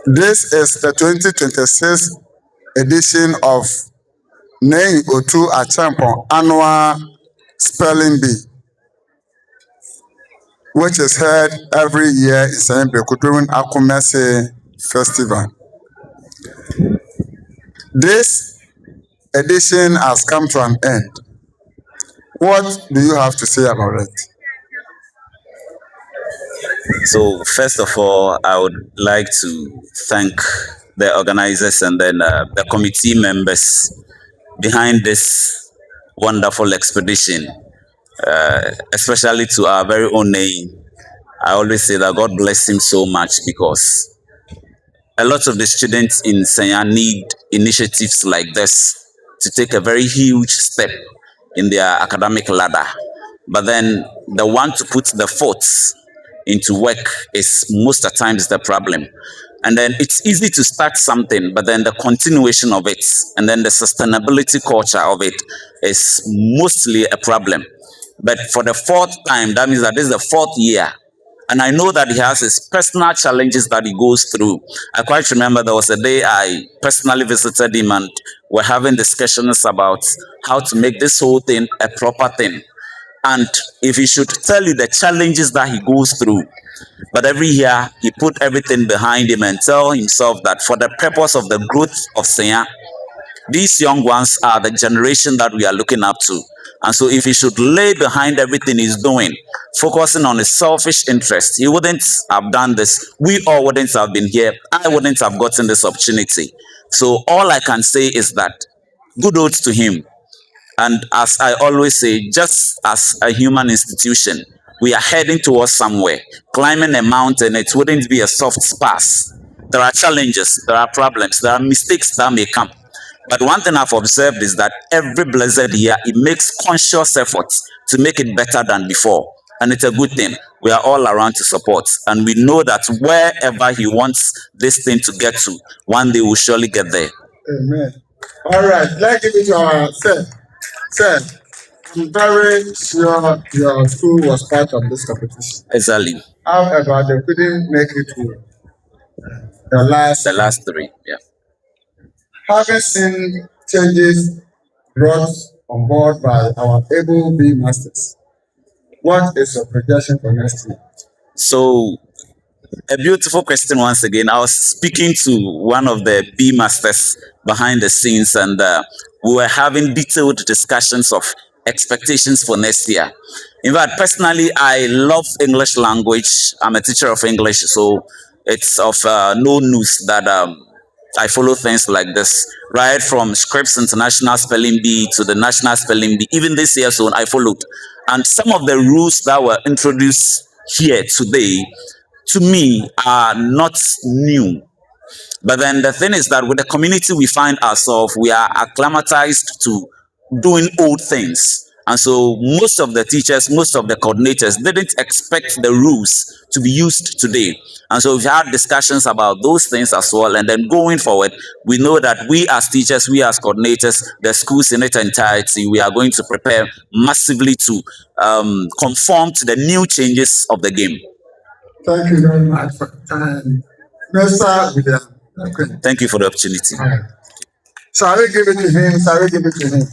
This is the 2026 edition of Nei Otu Achampon Annual Spelling Bee, which is held every year in Senya Bekoe during Akomase festival. This edition has come to an end. What do you have to say about it? So, first of all, I would like to thank the organizers and then the committee members behind this wonderful expedition, especially to our very own name. I always say that God bless him so much because a lot of the students in Senya need initiatives like this to take a very huge step in their academic ladder. But then the one to put the thoughts into work is most of the times the problem. And then it's easy to start something, but then the continuation of it and then the sustainability culture of it is mostly a problem. But for the fourth time, that means that this is the fourth year. And I know that he has his personal challenges that he goes through. I quite remember there was a day I personally visited him and we're having discussions about how to make this whole thing a proper thing. And if he should tell you the challenges that he goes through, but every year he put everything behind him and tell himself that for the purpose of the growth of Senya, these young ones are the generation that we are looking up to. And so if he should lay behind everything he's doing, focusing on his selfish interest, he wouldn't have done this. We all wouldn't have been here. I wouldn't have gotten this opportunity. So all I can say is that good oath to him. And as I always say, just as a human institution, we are heading towards somewhere. Climbing a mountain, it wouldn't be a soft pass. There are challenges, there are problems, there are mistakes that may come. But one thing I've observed is that every blessed year, it makes conscious efforts to make it better than before. And it's a good thing. We are all around to support. And we know that wherever he wants this thing to get to, one day we'll surely get there. Amen. All right, let's give it to our Sir. Sir, I'm very sure your school was part of this competition. Exactly. However, they couldn't make it to the last three. Yeah. Having seen changes brought on board by our able bee masters, what is your projection for next year? So, a beautiful question once again. I was speaking to one of the bee masters behind the scenes, and we were having detailed discussions of expectations for next year. In fact, personally, I love English language. I'm a teacher of English, so it's of no news that I follow things like this, right from Scripps International Spelling Bee to the National Spelling Bee. Even this year's one, I followed. And some of the rules that were introduced here today, to me, are not new. But then the thing is that with the community we find ourselves, we are acclimatized to doing old things. And so most of the teachers, most of the coordinators didn't expect the rules to be used today. And so we've had discussions about those things as well. And then going forward, we know that we as teachers, we as coordinators, the schools in its entirety, we are going to prepare massively to conform to the new changes of the game. Thank you very much for your time. Mr. William. Thank you for the opportunity. Shall we give it to him? Shall we give it to him?